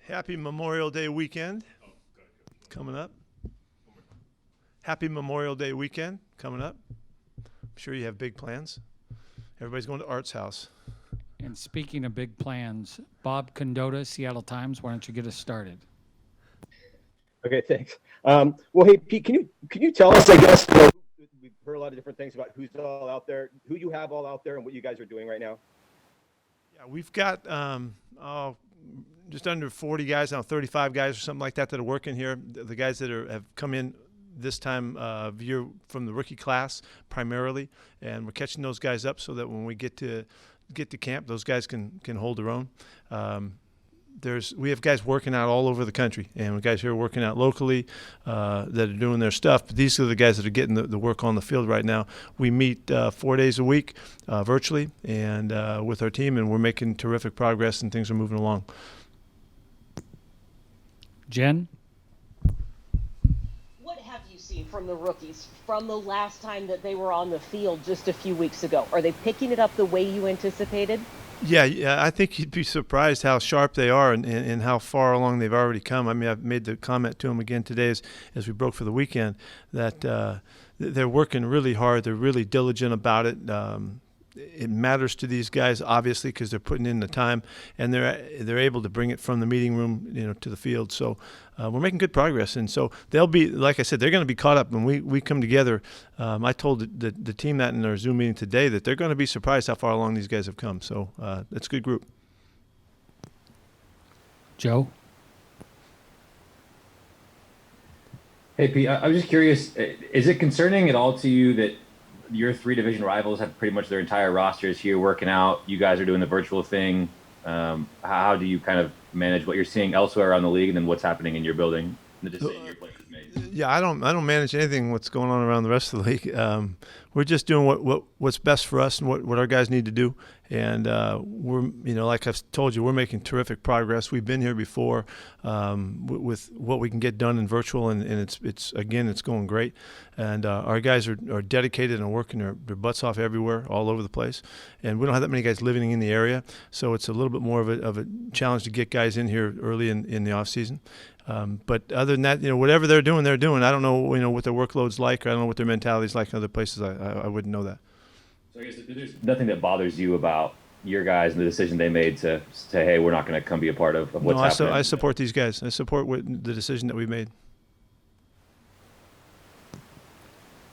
Happy Memorial Day weekend coming up. Happy Memorial Day weekend coming up. I'm sure you have big plans. Everybody's going to Art's house. And speaking of big plans, Bob Condotta, Seattle Times, why don't you get us started? Okay, thanks. Well, hey, Pete, can you tell us, I guess, we've heard a lot of different things about who's all out there, who you have all out there, and what you guys are doing right now? Yeah, we've got just under 40 guys now, 35 guys or something like that are working here. The guys that have come in this time of year from the rookie class primarily, and we're catching those guys up so that when we get to camp, those guys can hold their own. We have guys working out all over the country, and we have guys here working out locally that are doing their stuff. But these are the guys that are getting the work on the field right now. We meet 4 days a week virtually and with our team, and we're making terrific progress, and things are moving along. Jen? What have you seen from the rookies from the last time that they were on the field just a few weeks ago? Are they picking it up the way you anticipated? Yeah, I think you'd be surprised how sharp they are and how far along they've already come. I mean, I've made the comment to them again today as we broke for the weekend that they're working really hard. They're really diligent about it. It matters to these guys, obviously, because they're putting in the time, and they're able to bring it from the meeting room, to the field. So we're making good progress, and so they'll be, like I said, they're going to be caught up when we come together. I told the team that in our Zoom meeting today that they're going to be surprised how far along these guys have come. So it's a good group. Joe? Hey, Pete, I was just curious, is it concerning at all to you that your three division rivals have pretty much their entire rosters here working out? You guys are doing the virtual thing. How do you kind of manage what you're seeing elsewhere around the league and then what's happening in your building, the decision your players have made? Yeah, I don't manage anything what's going on around the rest of the league. We're just doing what's best for us and what our guys need to do. And we're, like I've told you, we're making terrific progress. We've been here before with what we can get done in virtual, and it's going great. And our guys are dedicated and working their butts off everywhere, all over the place. And we don't have that many guys living in the area, so it's a little bit more of a challenge to get guys in here early in the off season. But other than that, whatever they're doing. I don't know, what their workload's like, or I don't know what their mentality's like in other places. I wouldn't know that. So I guess there's nothing that bothers you about your guys and the decision they made to say, hey, we're not going to come be a part of what's happening? I support these guys. I support the decision that we made.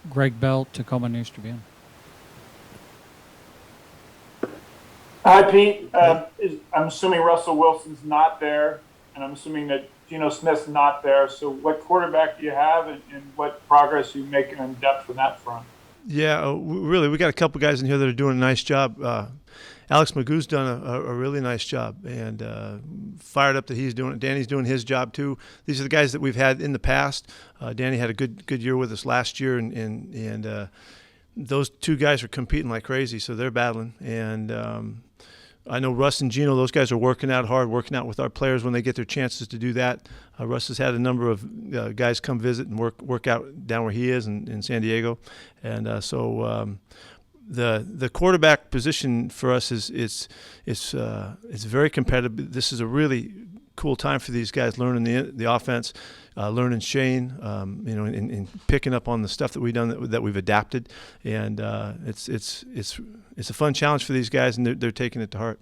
Greg Bell, Tacoma News Tribune. Hi, Pete. I'm assuming Russell Wilson's not there, and I'm assuming that Geno Smith's not there. So what quarterback do you have, and what progress are you making in depth on that front? Yeah, really, we got a couple guys in here that are doing a nice job. Alex Magoo's done a really nice job, and fired up that he's doing it. Danny's doing his job too. These are the guys that we've had in the past. Danny had a good year with us last year, and those two guys are competing like crazy, so they're battling. And I know Russ and Geno; those guys are working out hard, working out with our players when they get their chances to do that. Russ has had a number of guys come visit and work out down where he is in San Diego, and so the quarterback position for us is very competitive. This is a really cool time for these guys learning the offense, learning Shane, and picking up on the stuff that we've done that we've adapted, and it's a fun challenge for these guys, and they're taking it to heart.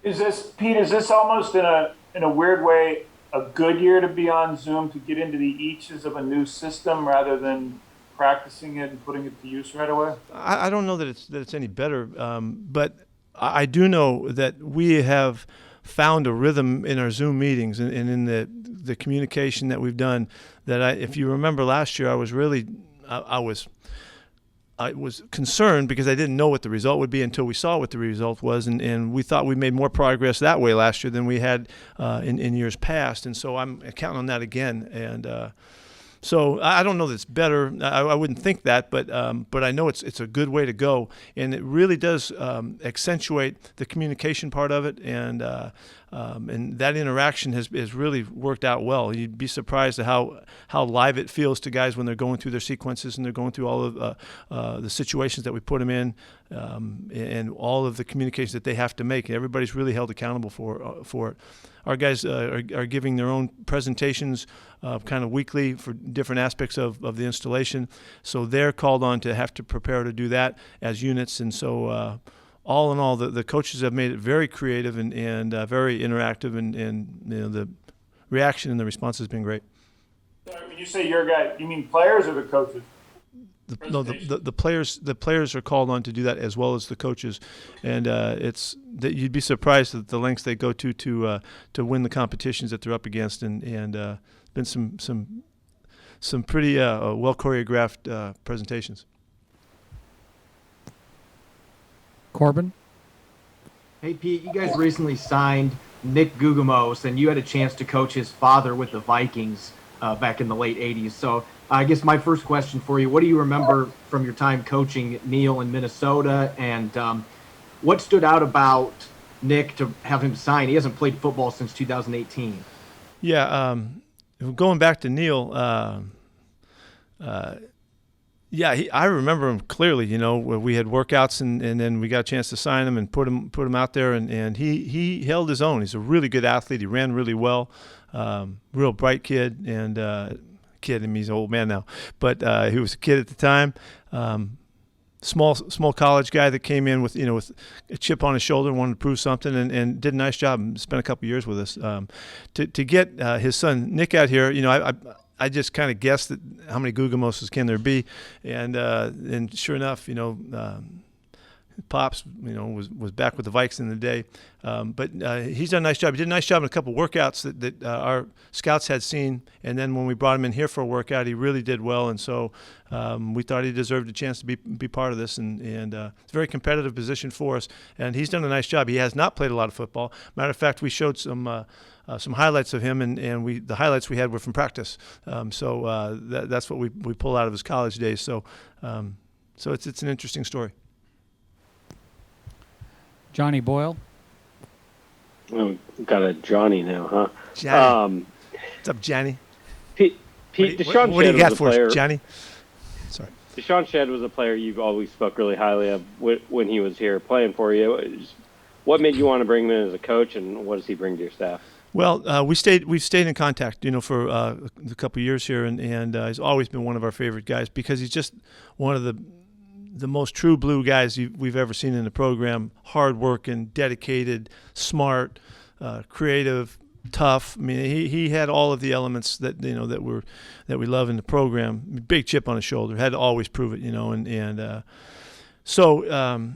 Is this almost in a weird way a good year to be on Zoom to get into the eaches of a new system rather than practicing it and putting it to use right away? I don't know that it's any better, but I do know that we have found a rhythm in our Zoom meetings and in the communication that we've done. That if you remember last year, I was concerned because I didn't know what the result would be until we saw what the result was, and we thought we made more progress that way last year than we had in years past, and so I'm counting on that again. And So I don't know that it's better. I wouldn't think that, but I know it's a good way to go, and it really does accentuate the communication part of it, and that interaction has really worked out well. You'd be surprised at how live it feels to guys when they're going through their sequences and they're going through all of the situations that we put them in, and all of the communications that they have to make. Everybody's really held accountable for it. Our guys are giving their own presentations kind of weekly for different aspects of the installation. So they're called on to have to prepare to do that as units. And so all in all, the coaches have made it very creative and very interactive, and the reaction and the response has been great. When you say your guy, you mean players or the coaches? The players are called on to do that as well as the coaches, and it's that you'd be surprised at the lengths they go to win the competitions that they're up against, and been some pretty well choreographed presentations. Corbin? Hey, Pete, you guys recently signed Nick Goguens, and you had a chance to coach his father with the Vikings back in the late 80s. So I guess my first question for you, what do you remember from your time coaching Neil in Minnesota, and what stood out about Nick to have him sign? He hasn't played football since 2018. Yeah, going back to Neil, I remember him clearly. Where we had workouts, and then we got a chance to sign him and put him out there, and he held his own. He's a really good athlete. He ran really well, real bright kid, and kid. I mean, he's an old man now, but he was a kid at the time. Small college guy that came in with a chip on his shoulder and wanted to prove something, and did a nice job and spent a couple years with us. To get his son Nick out here, I just kind of guessed that how many Gugamoses can there be, and sure enough, Pops, was back with the Vikes in the day, but he's done a nice job. He did a nice job in a couple of workouts that our scouts had seen, and then when we brought him in here for a workout, he really did well, and so we thought he deserved a chance to be part of this, and it's a very competitive position for us, and he's done a nice job. He has not played a lot of football. Matter of fact, we showed some highlights of him, and the highlights we had were from practice, so that's what we pull out of his college days. So it's an interesting story. Johnny Boyle? Oh, got a Johnny now, huh? Johnny. What's up, Johnny? Pete, DeShawn what do you Shead got was a for player. us, Johnny? Sorry. DeShawn Shead was a player you've always spoke really highly of when he was here playing for you. What made you want to bring him in as a coach, and what does he bring to your staff? Well, we've stayed in contact, for a couple of years here, and he's always been one of our favorite guys because he's just one of the most true blue guys we've ever seen in the program. Hardworking, dedicated, smart, creative, tough. I mean, he had all of the elements that that we love in the program. Big chip on his shoulder. Had to always prove it, so.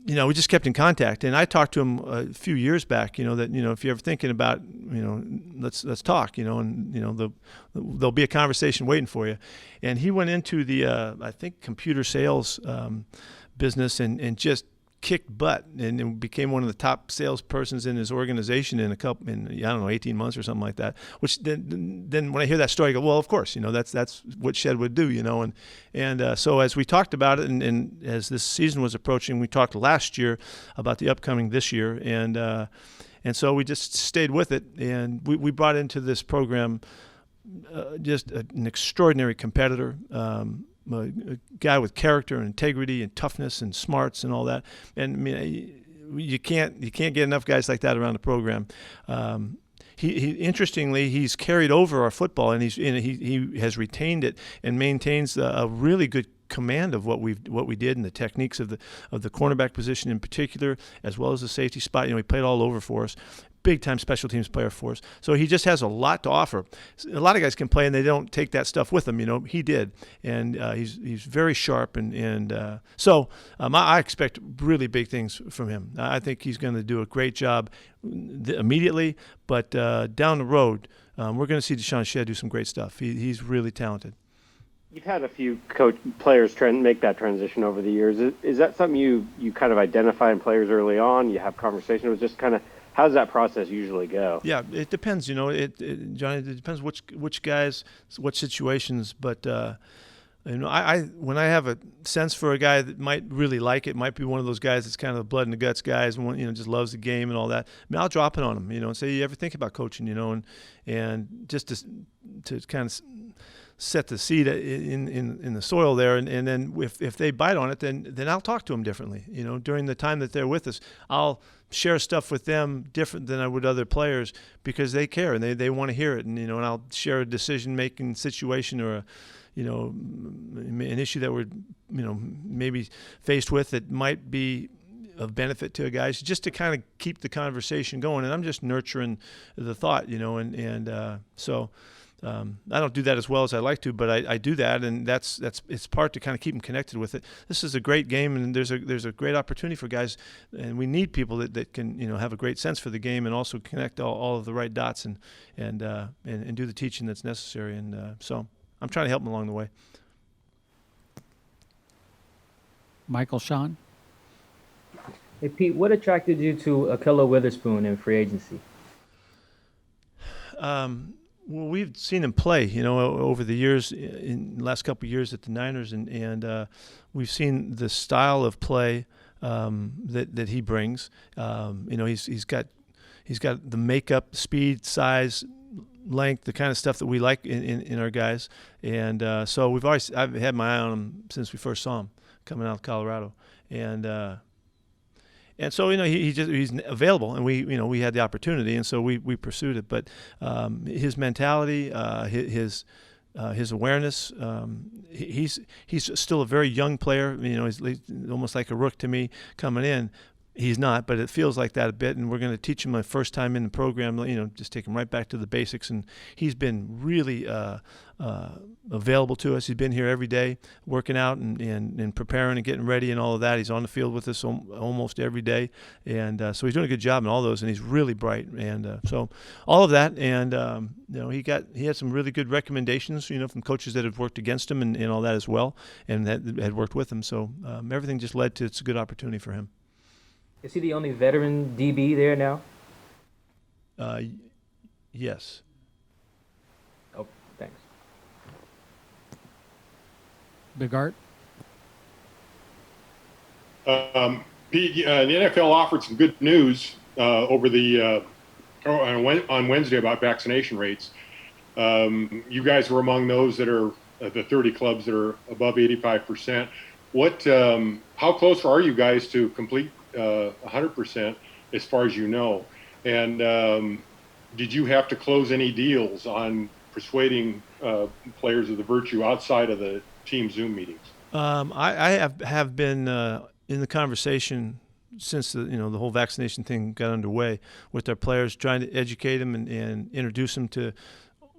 We just kept in contact, and I talked to him a few years back. That if you're ever thinking about, let's talk. There'll be a conversation waiting for you. And he went into the I think computer sales business and just kicked butt and became one of the top salespersons in his organization in 18 months or something like that. Which then when I hear that story, I go, well, of course, that's what Shed would do, and so as we talked about it, and as this season was approaching, we talked last year about the upcoming this year, and so we just stayed with it, and we brought into this program just an extraordinary competitor. A guy with character and integrity and toughness and smarts and all that. And I mean, you can't get enough guys like that around the program. He interestingly, he's carried over our football, and he has retained it and maintains a really good command of what we did and the techniques of the cornerback position in particular, as well as the safety spot. He played all over for us. Big time special teams player for us. So he just has a lot to offer. A lot of guys can play and they don't take that stuff with them. He did, and he's very sharp, and so I expect really big things from him. I think he's going to do a great job immediately, but down the road, we're going to see DeShawn Shead do some great stuff. He's really talented. You've had a few players try and make that transition over the years. Is that something you kind of identify in players early on? You have conversations with just kind of How does that process usually go? Yeah, it depends. Johnny, it depends which guys, what situations. But I when I have a sense for a guy that might really like it, might be one of those guys that's kind of the blood and the guts guys, and just loves the game and all that. I mean, I'll drop it on him, and say, you ever think about coaching, and just to kind of set the seed in the soil there, and then if they bite on it, then I'll talk to them differently. During the time that they're with us, I'll share stuff with them different than I would other players because they care and they want to hear it, and I'll share a decision-making situation or an issue that we're maybe faced with that might be of benefit to guys, just to kind of keep the conversation going. And I'm just nurturing the thought, so. I don't do that as well as I like to, but I do that, and it's part to kind of keep them connected with it. This is a great game, and there's a great opportunity for guys, and we need people that can have a great sense for the game and also connect all of the right dots and do the teaching that's necessary. And so I'm trying to help them along the way. Michael Sean? Hey, Pete, what attracted you to Ahkello Witherspoon in free agency? Well, we've seen him play, over the years, in the last couple of years at the Niners, and we've seen the style of play that he brings. He's got the makeup, speed, size, length, the kind of stuff that we like in our guys, and so I've had my eye on him since we first saw him coming out of Colorado, and so he's available, and we had the opportunity, and so we pursued it. But his mentality, his awareness, he's still a very young player. He's almost like a rook to me coming in. He's not, but it feels like that a bit, and we're going to teach him the first time in the program, just take him right back to the basics, and he's been really available to us. He's been here every day working out and preparing and getting ready and all of that. He's on the field with us almost every day, and so he's doing a good job in all those, and he's really bright, and so all of that, and he had some really good recommendations, from coaches that have worked against him and all that as well, and that had worked with him, so everything just led to it's a good opportunity for him. Is he the only veteran DB there now? Yes. Oh, thanks. Big Art? Pete, the NFL offered some good news over on Wednesday about vaccination rates. You guys were among those that are the 30 clubs that are above 85%. How close are you guys to complete 100% as far as you know? And did you have to close any deals on persuading players of the virtue outside of the team Zoom meetings? I have been in the conversation since the whole vaccination thing got underway with our players, trying to educate them and introduce them to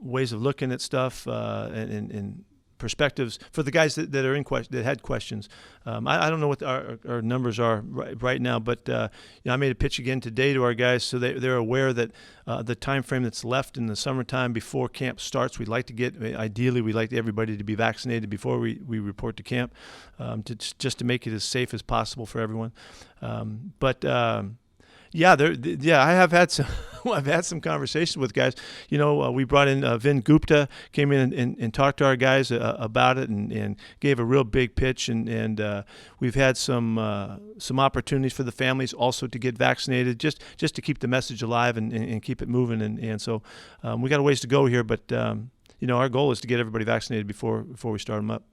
ways of looking at stuff and perspectives for the guys that are in question, that had questions. I don't know what our numbers are right now, but I made a pitch again today to our guys so they're aware that the time frame that's left in the summertime before camp starts, we'd like everybody to be vaccinated before we report to camp, just to make it as safe as possible for everyone. Yeah, I have had some. I've had some conversations with guys. We brought in Vin Gupta, came in and talked to our guys about it and gave a real big pitch. And we've had some opportunities for the families also to get vaccinated, just to keep the message alive and keep it moving. And so we got a ways to go here, but our goal is to get everybody vaccinated before we start them up.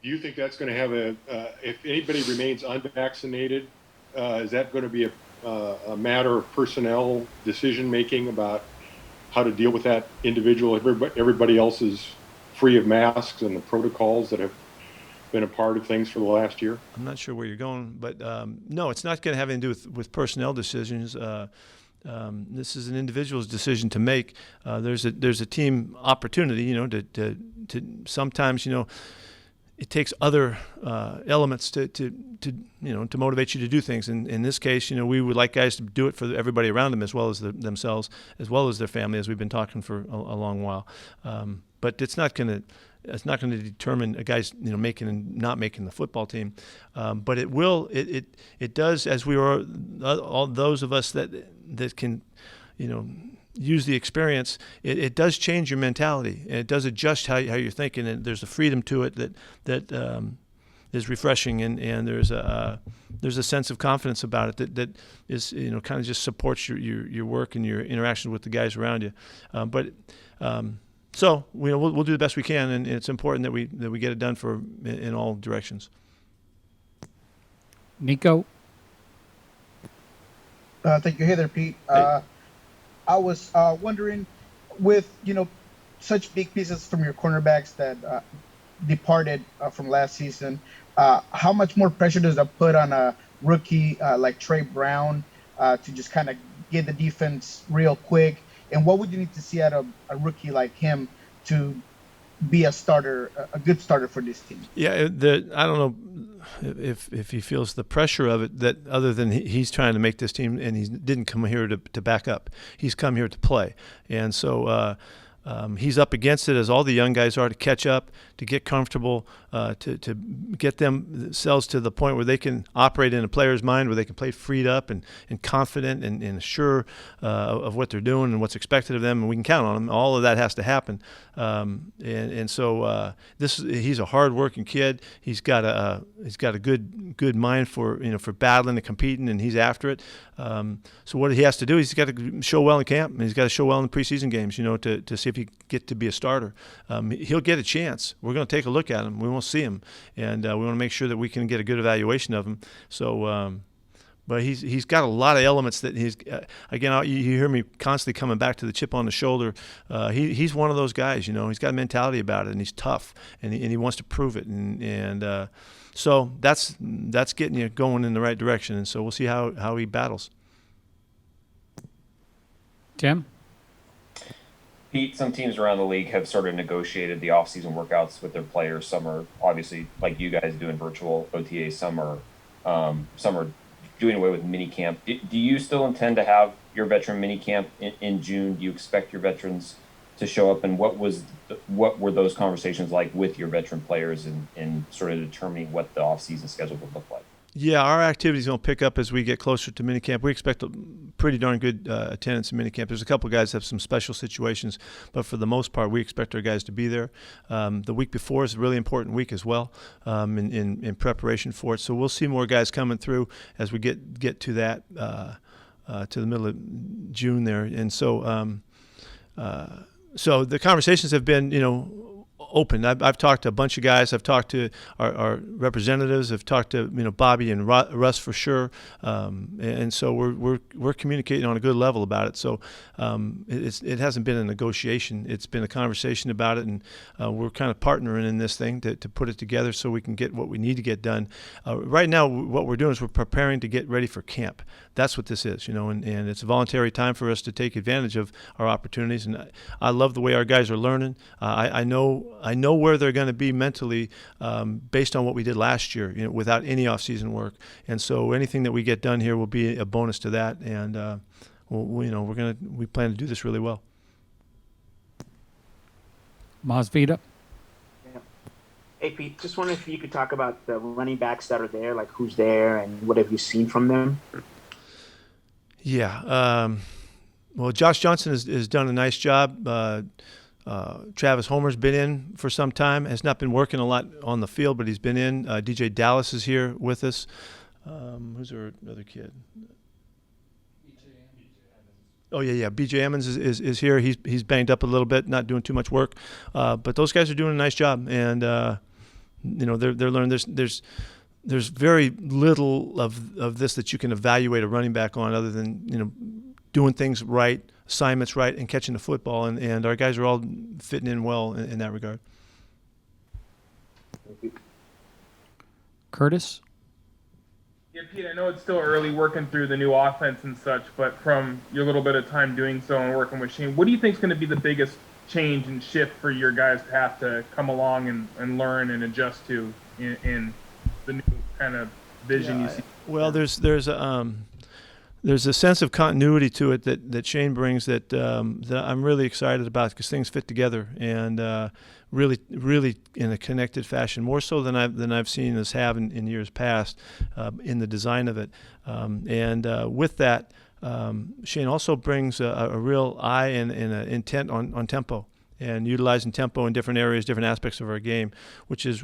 Do you think that's going to have if anybody remains unvaccinated? Is that going to be a matter of personnel decision-making about how to deal with that individual? Everybody else is free of masks and the protocols that have been a part of things for the last year? I'm not sure where you're going, but no, it's not going to have anything to do with personnel decisions. This is an individual's decision to make. There's a team opportunity, to sometimes, it takes other elements to motivate you to do things. And in this case, we would like guys to do it for everybody around them as well as themselves, as well as their family, as we've been talking for a long while. But it's not going to it's not going to determine a guy's making and not making the football team, but it will. It does, as we are all those of us that can use the experience. It does change your mentality, and it does adjust how you're thinking, and there's a freedom to it that is refreshing, and there's a sense of confidence about it that is kind of just supports your work and your interaction with the guys around you. So we'll do the best we can, and it's important that we get it done in all directions. Nico. Thank you. Hey there, Pete. I was wondering, with such big pieces from your cornerbacks that departed from last season, how much more pressure does that put on a rookie like Trey Brown to just kind of get the defense real quick? And what would you need to see out of a rookie like him to be a starter, a good starter for this team? Yeah, I don't know if he feels the pressure of it, that other than he's trying to make this team, and he didn't come here to back up. He's come here to play. And so he's up against it, as all the young guys are, to catch up, to get comfortable, to get themselves to the point where they can operate in a player's mind, where they can play freed up and confident and sure of what they're doing and what's expected of them, and we can count on them. All of that has to happen. So he's a hard-working kid. He's got a good mind for battling and competing, and he's after it. So what he has to do, he's got to show well in camp, and he's got to show well in the preseason games, to see if he get to be a starter. He'll get a chance. We're going to take a look at him. We won't see him, and we want to make sure that we can get a good evaluation of him. So, but he's got a lot of elements that he's again. You hear me constantly coming back to the chip on the shoulder. He's one of those guys. He's got a mentality about it, and he's tough, and he wants to prove it, and so that's getting you going in the right direction. And so we'll see how he battles. Tim? Pete, some teams around the league have sort of negotiated the off-season workouts with their players. Some are obviously, like you guys, doing virtual OTAs. Some are doing away with minicamp. Do you still intend to have your veteran minicamp in June? Do you expect your veterans to show up? And what were those conversations like with your veteran players in sort of determining what the off-season schedule would look like? Yeah, our activity's going to pick up as we get closer to minicamp. We expect a pretty darn good attendance in minicamp. There's a couple of guys that have some special situations, but for the most part, we expect our guys to be there. The week before is a really important week as well in preparation for it. So we'll see more guys coming through as we get to that, to the middle of June there. And so so the conversations have been, open. I've talked to a bunch of guys. I've talked to our representatives. I've talked to Bobby and Russ for sure, and so we're communicating on a good level about it. So it hasn't been a negotiation. It's been a conversation about it, and we're kind of partnering in this thing to put it together so we can get what we need to get done. Right now, what we're doing is we're preparing to get ready for camp. That's what this is, and it's a voluntary time for us to take advantage of our opportunities. And I love the way our guys are learning. I know where they're going to be mentally based on what we did last year, without any off-season work. And so anything that we get done here will be a bonus to that. And we plan to do this really well. Masvita? Yeah. Hey, Pete, just wondering if you could talk about the running backs that are there, like who's there and what have you seen from them? Yeah. Well, Josh Johnson has done a nice job. Travis Homer's been in for some time. Has not been working a lot on the field, but he's been in. DJ Dallas is here with us. Who's our other kid? Oh yeah. BJ Emmons is here. He's banged up a little bit, not doing too much work, but those guys are doing a nice job, and they're learning. There's very little of this that you can evaluate a running back on, other than doing things right, assignments right, and catching the football, and our guys are all fitting in well in that regard. Curtis? Yeah, Pete, I know it's still early working through the new offense and such, but from your little bit of time doing so and working with Shane, what do you think is going to be the biggest change and shift for your guys to have to come along and learn and adjust to in the new kind of vision you see? Well, there's there's a sense of continuity to it that Shane brings that I'm really excited about because things fit together and really in a connected fashion, more so than I've seen us have in years past in the design of it. With that, Shane also brings a real eye and an intent on tempo and utilizing tempo in different areas, different aspects of our game, which is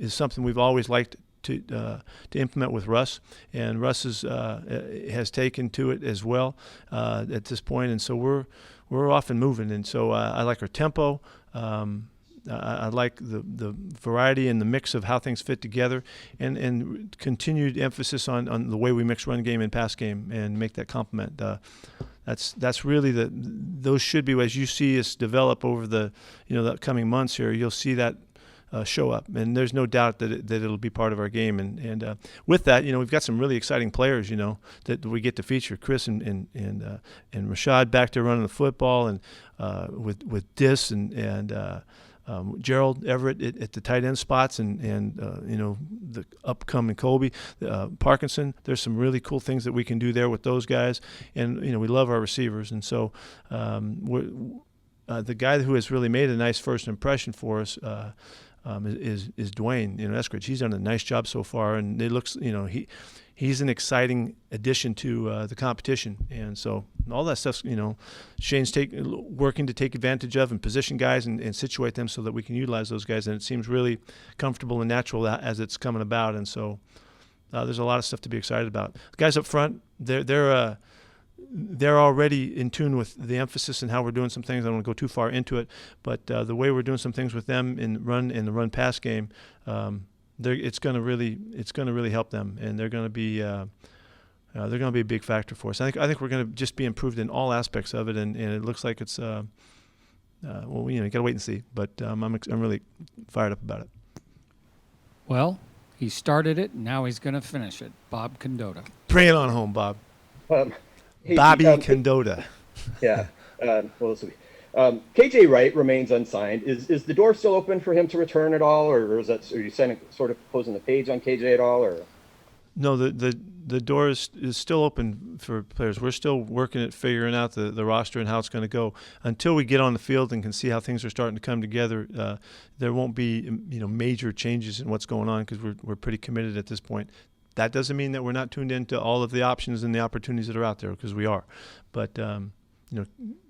something we've always liked to implement with Russ, and Russ has taken to it as well at this point, and so we're off and moving, and so I like our tempo. I like the variety and the mix of how things fit together, and continued emphasis on the way we mix run game and pass game and make that complement. That's really those should be, as you see us develop over the coming months here, you'll see that show up, and there's no doubt that it'll be part of our game. And with that, we've got some really exciting players, that we get to feature. Chris and Rashad back there running the football, and with Dis and Gerald Everett at the tight end spots, and the upcoming Colby Parkinson. There's some really cool things that we can do there with those guys, and we love our receivers, and so the guy who has really made a nice first impression for us is Dwayne Eskridge. He's done a nice job so far, and it looks he's an exciting addition to the competition, and so all that stuff's Shane's working to take advantage of and position guys and situate them so that we can utilize those guys, and it seems really comfortable and natural as it's coming about, and so there's a lot of stuff to be excited about. The guys up front, they're already in tune with the emphasis and how we're doing some things. I don't want to go too far into it, but the way we're doing some things with them in the run pass game, it's going to really help them, and they're going to be a big factor for us. I think we're going to just be improved in all aspects of it, and it looks like it's you got to wait and see. But I'm really fired up about it. Well, he started it, and now he's going to finish it. Bob Condotta. Bring it on home, Bob. Hey, Bobby Pete, Condotta. Yeah. Well, this will be. KJ Wright remains unsigned. Is the door still open for him to return at all, or are you sort of closing the page on KJ at all, or? No, the door is still open for players. We're still working at figuring out the roster and how it's going to go. Until we get on the field and can see how things are starting to come together, there won't be major changes in what's going on because we're pretty committed at this point. That doesn't mean that we're not tuned into all of the options and the opportunities that are out there, because we are. But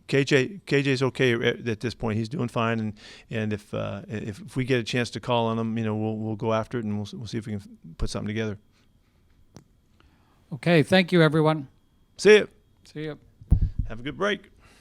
KJ's okay at this point. He's doing fine, and if we get a chance to call on him, we'll go after it, and we'll see if we can put something together. Okay, thank you, everyone. See you. See you. Have a good break.